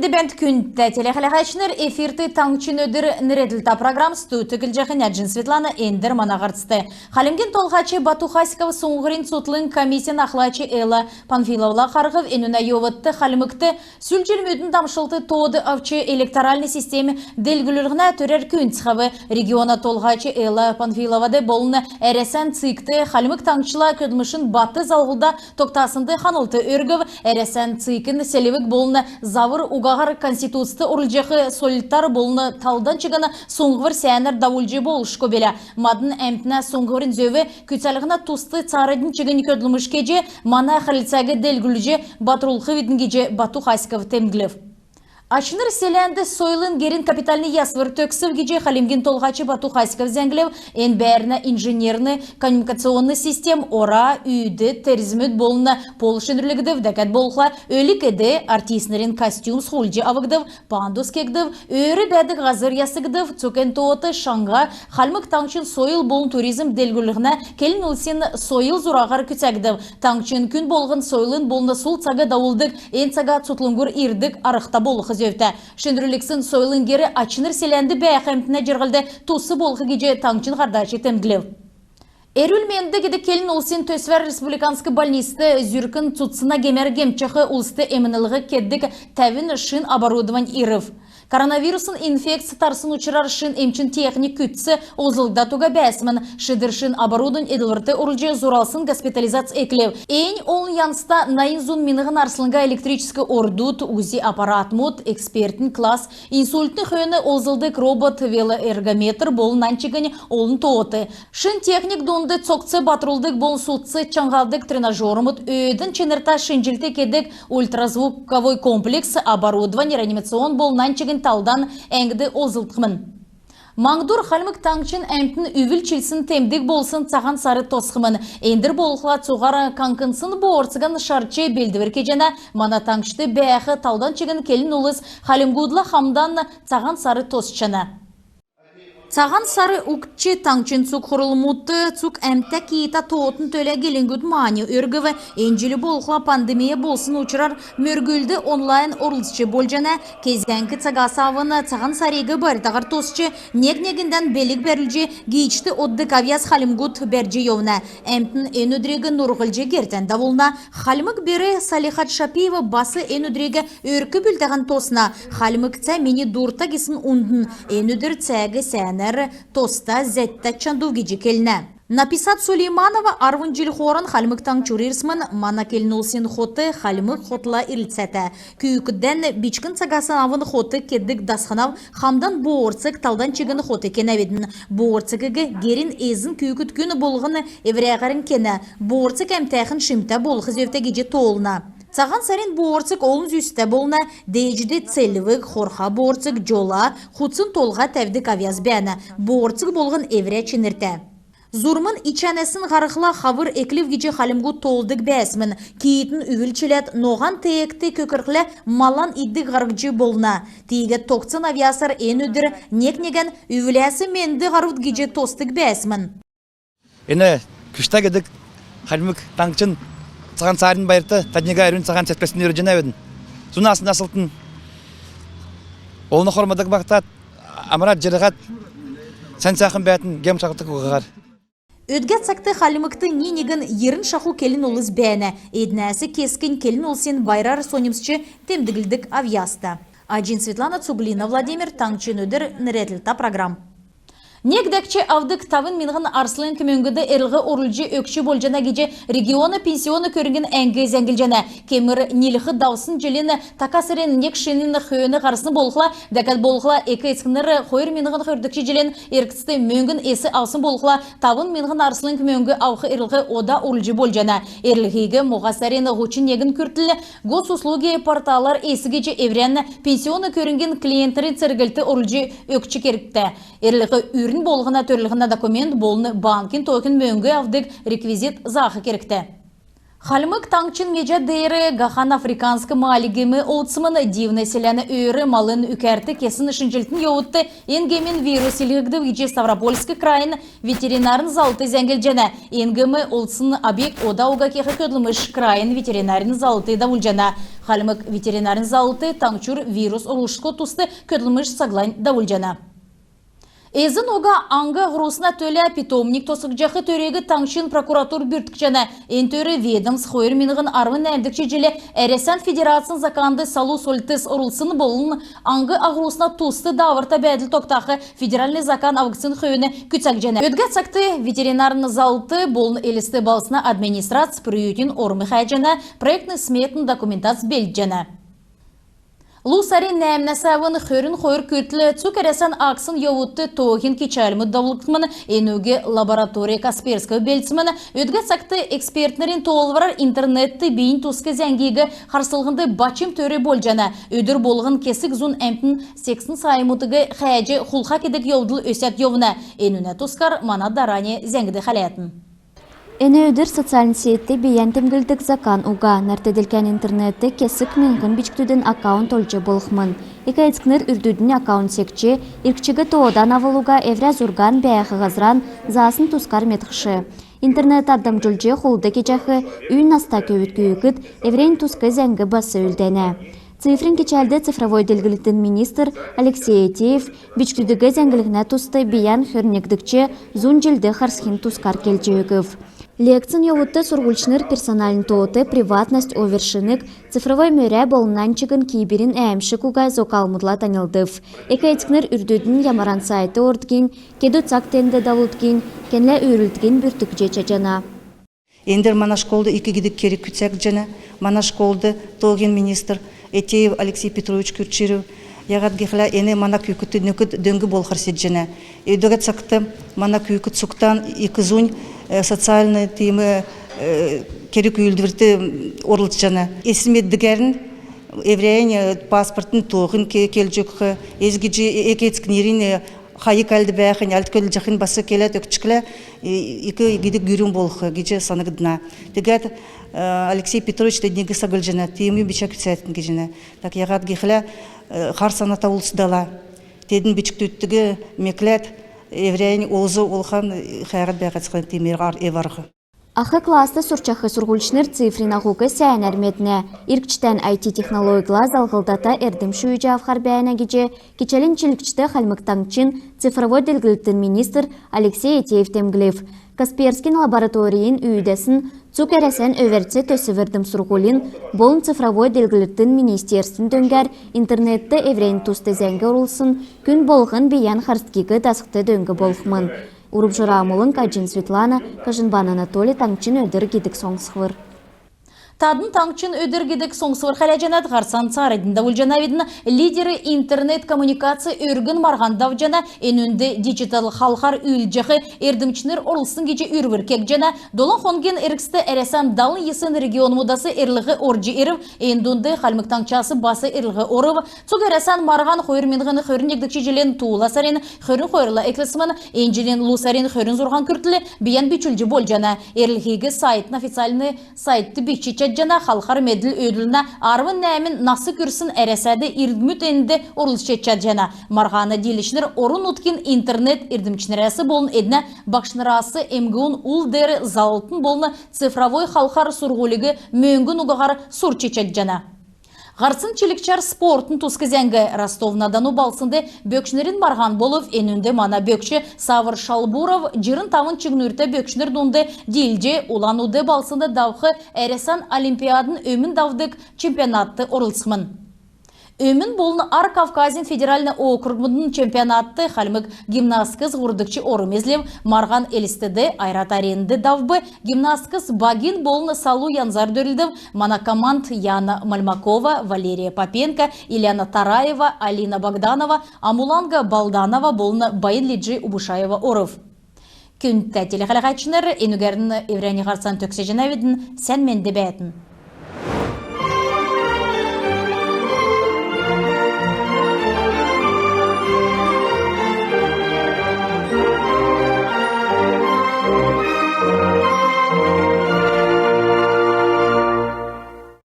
Дебент күнтті телехалахачныр эфирты таңчын өдір ніреділта программсту түгілжақын әджін Светлана Эндер манағарцты. Халимген толғачы Бату Хасиков соңғырын сотлын комиссиян ақлачы Элла Панфиловла қарғып энуна йовытты халимыкты сүлжілмөдің дамшылты тоды авчы электоральный системе делгілірғіна төрер күнтіхавы региона толғачы Элла Панфиловады болыны әресен цикты халимык таңчыла көдмішін баты залғылда тоқтасынды ханылты өргів әресен цикін селевік болыны завыр угағар конституцияты урылжақы солиттар болыны талдан чыганы соңғыр сәнір давулжы болыш көбелі. Мадын әмтіна соңғырын зөві күтсалығына тусты царыдың чыгын көділміш кеже мана қылцағы делгүлже батырулқы видін кеже Бату Хасиков темгілів. Ачныр селенді сойлын герин капитальный ясвыр төксів геже халимген толғачы Бату Хасиков зәңгілев ен бәріні инженерны коммуникационный систем ора, үйді, терізмет болыны полышынырлігдів, дәкәт болықла өлік әді артистнерін костюм схулжы авығдів, пандус кегдів, өрі бәді ғазыр ясығдів, цөкен тоғыты шаңға халмық таңчын сойыл болын туризм делгілігіна келін үлсен сойыл зұрағар күтсәгдів. Таңчын күн болғын сойлын болыны сол цаға дауылдық, ен цаға цутлыңғыр ирдік арықта болықы зөвті. Шындырліксін сойлын гері ачыныр селенді бәйәқемтіне жырғылды тусы болғы геже таңчын қардачы тәмгілеу. Эрүлменді кеді келін олсын төсвер республиканскы больнисты зүркін тұтсына кемер кемчіқы ұлысты емінілігі кеддік тәвін шын оборудован ирів. Коронавирусын инфекция тарсын учырар шын емчин техник күтсі озылда туға бәсімін шыдыр шын оборудован еділвірті ұрылжы зуралсын госпитализация еклеу. Эйн олын янста найын зун минығын арсылынға электрический ордут, УЗИ аппарат мод, экспертін класс, инсультны хөйіні озылдық робот велоэргометр болын анчығыны олын тоғыты. Шын техник донды цоқцы батырылдық болын сұтсы чаңғалдық тренажерымыд өйдің ченерта шынжилті кедік ультразвуковой комплекс оборудован реанимацион болын анчығын талдан әңгіді озылтқымын. Маңдур халмык таңчын әмтін үвіл чилсін темдік болсын цаған сары тосқымын. Әндір болықла цуғара канкынсын боорцыған шарчы белдівір кежені мана таңшты бәяқы талдан чегін келін ұлыз халимгудла хамдан цаған сары тосчыны. Цаған сары ұқчы таңчын цук құрылмутты, цук әмті кейта тоғытын төлі келінгүд маңы өргіві, әнжілі болықла пандемия болсын ұчырар мөргілді онлайн орылсычы болжана, кезгенкі цағасавыны цаған сарегі баритағар тосчы, нег-негінден белік бәрілжі гейчті отдық авияз халимгуд бәржі еуна. Әмтін ен өдрегі нұрғылжы гертен давылна, халимық бері Салихат Шапиева басы ен өдрегі өркі бүлтіған тосына, халимық цә мені дұрта кесін ұндын, ен өдір цәгі сәні тоста зәтті чанду геджі келіне. Написат Сулейманова арвын жил хорын халмыктан чурирсмын мана келін олсен хоты халмык хотла ирлцәті. Күйікден бичкін цагасын авын хоты кеддік дасханав хамдан боорцык талдан чегін хоты кенаведін. Боорцыгыгы герин ezin күйікіт күні болғыны еврейғарын кені. Боорцык әмтәхін шимта болғы зөфті геже толына. Цаған сарин боорцык олын зүйсті болына дейжді целівік, хорха боорцык, жола, худсын толға тәвдік авияз бәні. Боорцык болғын еврей ченірті. Зурмын ичанесін ғарықла хавыр эклев геже халимгу толдық бәсмін. Кейтін үвілчілет ноған тейекті көкірқлі малан идді ғарықжы болына. Тейге тоқцын авиясар ен өдір нек-неген үвіләсі менді ғарут геже тостық бәсмін. Ені күшті кедік халимік таңчын Цаған сарын байырты, тәднеге әрін цаған сәтпесін өрі өдін. Сунасын асылтын. Олыны қормадық бақтат, амырат жырығат, сән сақын бәтін гем шақыртық ұғығар. Өдгәт сақты халимыкты ненеген ерін шақу келін олыз бәні. Еднәсі кескін келін олсен байрар сонимсчы темдігілдік авиясты. Аджин Светлана Цуглина, Владимир Таңчын өдір ніретілта программ. Негдәкче авдық тавын минғын арслын көмөнгіді әрілгі орылжы өкші болжана геже регионы пенсионы көрінген әңгі зәңгілжана. Кемір неліғі даусын желені такасырен некшенін хүйіні қарысыны болықла, дәкәт болықла екі ескінірі қойыр минғын көрдікші желен еркісті мөнгін есі алсын болықла, тавын минғын арслын көмөнгі ауқы әрілгі ода орылжы болжана. Әрлігі мұғасарен ғучин егін күртілі гос услуги порталар есі геже евренні пенсионы көрінген клиенттері цергілті орылжы өкші керікті. Әрлігі үрін болғына төрлігіна документ болыны банкин токен мөңгі авдық реквизит зақы керікті. Халмык таңчын межа дейрі Гахан Африканскі малигімі олцымын дивны селяны өйрі малын үкәрті кесін үшінчілтін еуытты енгемен вирус илгігді виче Ставропольскі крайын ветеринарын залты зәңгіл жана. Енгімі олцын объект ода уға кеқі көділміш крайын ветеринарын залты давыл жана. Халмык ветеринарын залты таңчур вирус ұлышқы тұсты көділміш саглайн давыл жана. Эзін оға аңғы ғұрусына төлі питомник тосық жақы төрегі таңшын прокуратур бүртікчені. Ен төрі ведомс қойыр меніғін арвын әмдікші желі әресен федерациян заканды салу солтыс ұрылсын болын аңғы ағырусына тусты давырта бәділ тоқтақы федеральный закан авгцин қойыны күтсәк жені. Өтгі цақты ветеринарны залты болын елісті балсына администрация приютин ормы қайжені проектны сметн документация бел жені. Лусарин нәмнәсәвін хөрін қойыр көтлі цукересен аксын еуытты тоғын кечәлімі давылықтымын енуге лаборатория Касперского белціміні өтгі сақты экспертнерін тоғылварар интернетті бейін тұсқы зәңгегі қарсылғынды бачым төрі бол жана. Өдір болғын кесік зұн әмтін 80 сайымытығы қәйәжі құлқа кедік еудыл өсет еуына. Енуіне тұсқар мана даране зәңгіді қалаятын. Эне өдір социальный сетте бейен темгілдік закан уға нәртеделкен интернетті кесік менғын бичктуден аккаунт олчы болықмын. Ика етскінер үрдудін аккаунт секче, иркчігі тоодан авылуға эврә зурган бәяқы ғазран засын тускар метқшы. Интернет адым жүлже холды кечәқы үйін наста көвіт күйікіт эврейн тускы зәңгі басы үлдәне. Цифрин кечәлді цифровой делгіліктін министр Алексей Етеев бичктудігі зәңгілігіне тусты бейен хөрнекдікче зун жылды харсхин тускар келчеугів. Лекцин еуытты сургульшныр персональный тоты, приватность, овершинық, цифровой мөрә болынан чыгын кейберін әмші кугай зокалмыдла танылдыв. Эка етікнер үрдүдін ямаран сайты ордген, кеду цак тенді давылдген, кенлі үйрілдген бүртік жеча жана. Ендер мана школды екі гидік керек күтсәк жана, мана школды тоғын министр Етеев Алексей Петрович Күрчерев, яғат гехла эне мана күйкіті нөкіт дөңгі болғар сет жана. Өдігі цақты мана күйкіт суқтан екі зұн социальный темы керек үйілдірді орылды жана. Есімеддігерін еврейн паспортын тоғын келжіқі, езгіжі екетскінерін қайық әлді бәқін, әлді көлі жақын басы келет өкчіклі, екі гидік гүрін болғы, геже санығыдына. Дегет Алексей Петрович деднегі сағыл жана, темі біча күтсәйтін гежіне. Так яғат гехілі қар саната ұлсыдала. Тедін бічікті өттігі меклет, еврейн олзы олған қайғат бәқатсықын темір еварғы. Ахы класты сурчахы сургульшныр цифрина хуғы сәйін әрметіне. Иркчтен IT-технологияла залғылдата әрдім шүйджі авхар бәйіна кече, кечелін чілікчті қалмықтаңчын цифровой делгіліктін министр Алексей Етеев темгілев. Касперскин лабораторийін үйдесін цук әресен өверце төсівердім сургулин, болын цифровой делгіліктін министерствін дөңгер интернетті еврейн тусты зәңгі ұрылсын, күн болғын бейен харсткегі дасықты дөңгі болғымын. Урып жырамылын Каджин Светлана, Кажинбан Анатолий таңчын өдір гидік соңсығыр. Тадын таңчын өдіргедік соңсывыр қаляжанат ғарсан царыдында өлжанавидін лидері интернет-коммуникация өргін марғандав жана енөнді диджитал халқар үлжіғі ердімчінер орылсын кече үрвір кек жана долын қонген әріксті әресен далын есін регион мұдасы әрліғі оржи ерів, ендунды қалмық таңчасы басы әрліғі орып, цуг әресен марған қойырменғыны қойырын егдікші желен туыла сарен, қойырын қойырла әклісімін, енжелен лусарен қойырын зұрған күртілі, биян бичүлжі бол жана, әрліғігі сайтын официальны сайты бичі жана халқар меділ өділіна арвын нәмін насы күрсін әресәді ирдмүт әнді орылшетчад жана. Марғаны делішінер орын ұткин интернет ирдімчінересі болын әдіне бақшынырасы әмгіуін ұл дәрі залтын болыны цифровой халқар сұрғылығы мөңгін ұғағар сұрчечад жана. Ғарсын чилікчар спортын тұсқы зәңгі Ростов-на-Дону балсынды бөкшінерін марған болып, енінде мана бөкші Савыр Шалбуров жырын тавын чигнүрті бөкшінер дұнды делже улануды балсынды давқы әресен Олимпиадын өмін давдық чемпионатты орылсымын. Өмін болын Ар Кавказин федеральны округмының чемпионатты қалмық гимнасткыз ғұрдықчы орымезлев марған елістіді айрат аренді давбы гимнасткыз багин болын салу янзар дөрілдів мана команд Яна Мальмакова, Валерия Попенко, Ильяна Тараева, Алина Богданова, Амуланга Балданова болын Байын Лиджи Убушаева орыв. Күнтә телеқалағачыныр, енігерін еврені ғарсан төксе женавидін сән менді бәйтін.